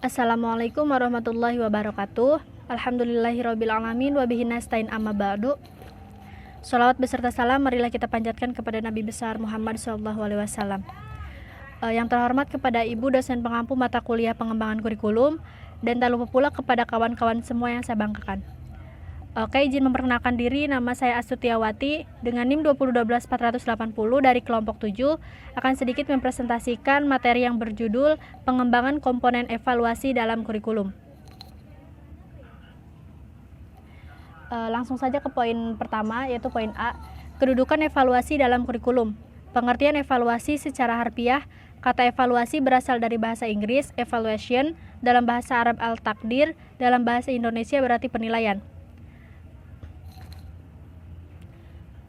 Assalamualaikum warahmatullahi wabarakatuh. Alhamdulillahirabbil alamin wa bihi nasta'in amma ba'du. Shalawat beserta salam marilah kita panjatkan kepada Nabi besar Muhammad SAW. Yang terhormat kepada Ibu dosen pengampu mata kuliah pengembangan kurikulum, dan tak lupa pula kepada kawan-kawan semua yang saya banggakan. Oke, izin memperkenalkan diri, nama saya Astutiawati dengan NIM 2012480 dari kelompok 7 akan sedikit mempresentasikan materi yang berjudul pengembangan komponen evaluasi dalam kurikulum. Langsung saja ke poin pertama, yaitu poin A, kedudukan evaluasi dalam kurikulum. Pengertian evaluasi secara harfiah, kata evaluasi berasal dari bahasa Inggris evaluation, dalam bahasa Arab al-takdir, dalam bahasa Indonesia berarti penilaian.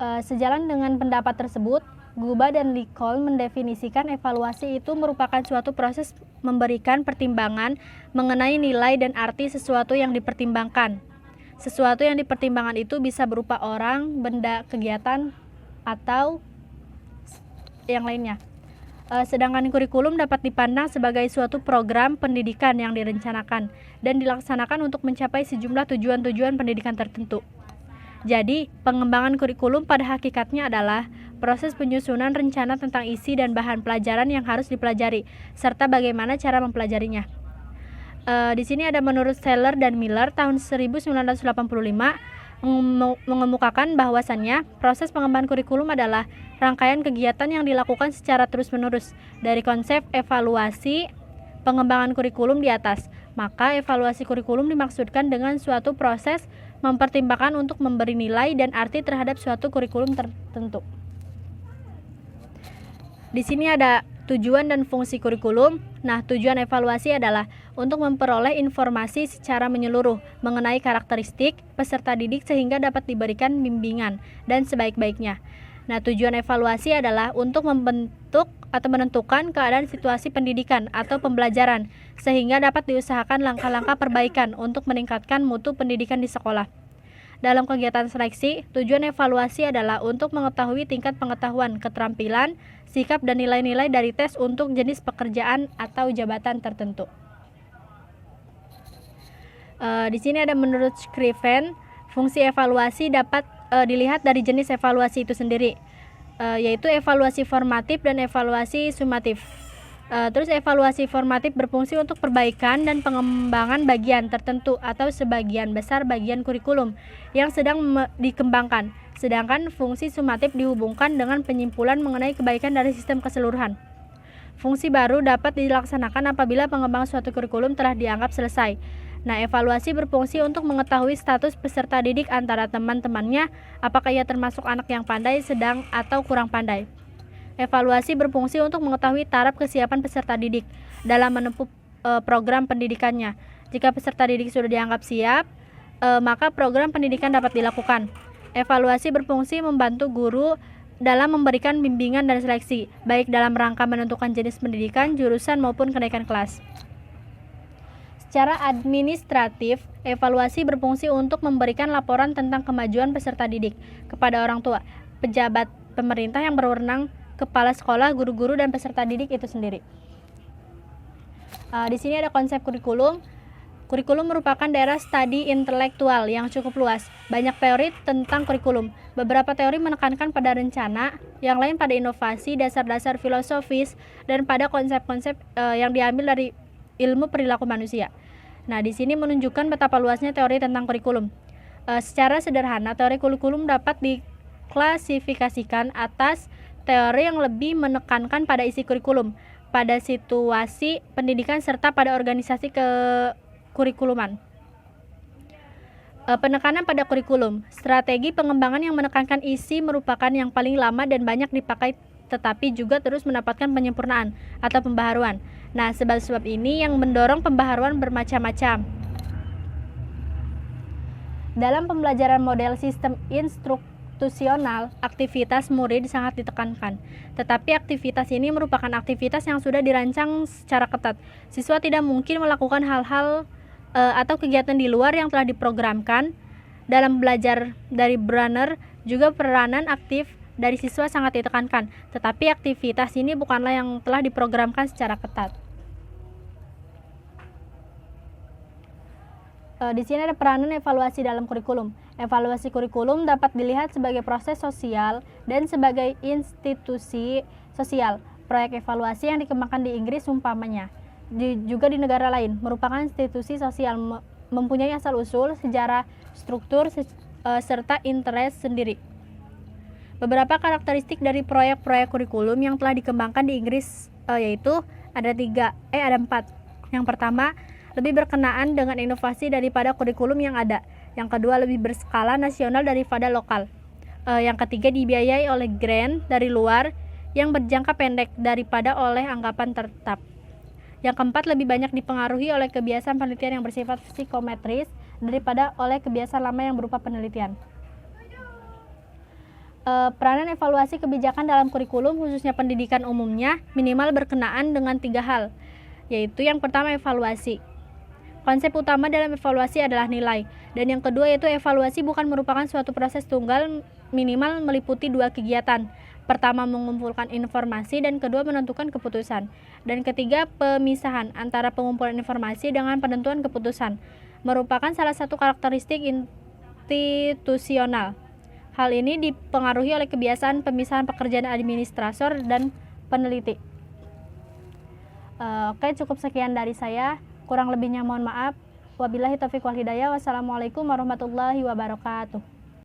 Sejalan dengan pendapat tersebut, Guba dan Likol mendefinisikan evaluasi itu merupakan suatu proses memberikan pertimbangan mengenai nilai dan arti sesuatu yang dipertimbangkan. Sesuatu yang dipertimbangkan itu bisa berupa orang, benda, kegiatan, atau yang lainnya. Sedangkan kurikulum dapat dipandang sebagai suatu program pendidikan yang direncanakan dan dilaksanakan untuk mencapai sejumlah tujuan-tujuan pendidikan tertentu. Jadi, pengembangan kurikulum pada hakikatnya adalah proses penyusunan rencana tentang isi dan bahan pelajaran yang harus dipelajari, serta bagaimana cara mempelajarinya. Di sini ada menurut Seller dan Miller tahun 1985 mengemukakan bahwasannya proses pengembangan kurikulum adalah rangkaian kegiatan yang dilakukan secara terus-menerus dari konsep evaluasi pengembangan kurikulum di atas. Maka evaluasi kurikulum dimaksudkan dengan suatu proses mempertimbangkan untuk memberi nilai dan arti terhadap suatu kurikulum tertentu. Di sini ada tujuan dan fungsi kurikulum. Nah, tujuan evaluasi adalah untuk memperoleh informasi secara menyeluruh mengenai karakteristik peserta didik sehingga dapat diberikan bimbingan dan sebaik-baiknya. Nah, tujuan evaluasi adalah untuk membentuk atau menentukan keadaan situasi pendidikan atau pembelajaran sehingga dapat diusahakan langkah-langkah perbaikan untuk meningkatkan mutu pendidikan di sekolah. Dalam kegiatan seleksi, tujuan evaluasi adalah untuk mengetahui tingkat pengetahuan, keterampilan, sikap dan nilai-nilai dari tes untuk jenis pekerjaan atau jabatan tertentu. Di sini ada menurut Scriven, fungsi evaluasi dapat dilihat dari jenis evaluasi itu sendiri, yaitu evaluasi formatif dan evaluasi sumatif. Terus evaluasi formatif berfungsi untuk perbaikan dan pengembangan bagian tertentu atau sebagian besar bagian kurikulum yang sedang dikembangkan. Sedangkan fungsi sumatif dihubungkan dengan penyimpulan mengenai kebaikan dari sistem keseluruhan. Fungsi baru dapat dilaksanakan apabila pengembangan suatu kurikulum telah dianggap selesai. Nah, evaluasi berfungsi untuk mengetahui status peserta didik antara teman-temannya, apakah ia termasuk anak yang pandai, sedang, atau kurang pandai. Evaluasi berfungsi untuk mengetahui taraf kesiapan peserta didik dalam menempuh program pendidikannya. Jika peserta didik sudah dianggap siap, maka program pendidikan dapat dilakukan. Evaluasi berfungsi membantu guru dalam memberikan bimbingan dan seleksi, baik dalam rangka menentukan jenis pendidikan, jurusan, maupun kenaikan kelas. Secara administratif, evaluasi berfungsi untuk memberikan laporan tentang kemajuan peserta didik kepada orang tua, pejabat pemerintah yang berwenang, kepala sekolah, guru-guru, dan peserta didik itu sendiri. Di sini ada konsep kurikulum. Kurikulum merupakan daerah studi intelektual yang cukup luas. Banyak teori tentang kurikulum. Beberapa teori menekankan pada rencana, yang lain pada inovasi, dasar-dasar filosofis, dan pada konsep-konsep yang diambil dari ilmu perilaku manusia. Nah, di sini menunjukkan betapa luasnya teori tentang kurikulum. Secara sederhana, teori kurikulum dapat diklasifikasikan atas teori yang lebih menekankan pada isi kurikulum, pada situasi pendidikan, serta pada organisasi kekurikuluman. Penekanan pada kurikulum. Strategi pengembangan yang menekankan isi merupakan yang paling lama dan banyak dipakai, tetapi juga terus mendapatkan penyempurnaan atau pembaharuan. Nah, sebab-sebab ini yang mendorong pembaharuan bermacam-macam. Dalam pembelajaran model sistem instruktusional, aktivitas murid sangat ditekankan. Tetapi aktivitas ini merupakan aktivitas yang sudah dirancang secara ketat. Siswa tidak mungkin melakukan hal-hal atau kegiatan di luar yang telah diprogramkan. Dalam belajar dari Brunner, juga peranan aktif dari siswa sangat ditekankan, tetapi aktivitas ini bukanlah yang telah diprogramkan secara ketat. Di sini ada peranan evaluasi dalam kurikulum. Evaluasi kurikulum dapat dilihat sebagai proses sosial dan sebagai institusi sosial. Proyek evaluasi yang dikembangkan di Inggris umpamanya, juga di negara lain, merupakan institusi sosial mempunyai asal-usul, sejarah, struktur, serta interest sendiri. Beberapa karakteristik dari proyek-proyek kurikulum yang telah dikembangkan di Inggris yaitu ada 4. Yang pertama, lebih berkenaan dengan inovasi daripada kurikulum yang ada. Yang kedua, lebih berskala nasional daripada lokal. Yang ketiga, dibiayai oleh grant dari luar yang berjangka pendek daripada oleh anggapan tetap. Yang keempat, lebih banyak dipengaruhi oleh kebiasaan penelitian yang bersifat psikometris daripada oleh kebiasaan lama yang berupa penelitian. Peranan evaluasi kebijakan dalam kurikulum, khususnya pendidikan umumnya, minimal berkenaan dengan 3 hal, yaitu yang pertama evaluasi. Konsep utama dalam evaluasi adalah nilai, dan yang kedua yaitu evaluasi bukan merupakan suatu proses tunggal, minimal meliputi 2 kegiatan. Pertama, mengumpulkan informasi, dan kedua, menentukan keputusan. Dan ketiga, pemisahan antara pengumpulan informasi dengan penentuan keputusan merupakan salah satu karakteristik institusional. Hal ini dipengaruhi oleh kebiasaan pemisahan pekerjaan administrator dan peneliti. Oke, cukup sekian dari saya. Kurang lebihnya mohon maaf. Wabillahi taufiq wal hidayah. Wassalamualaikum warahmatullahi wabarakatuh.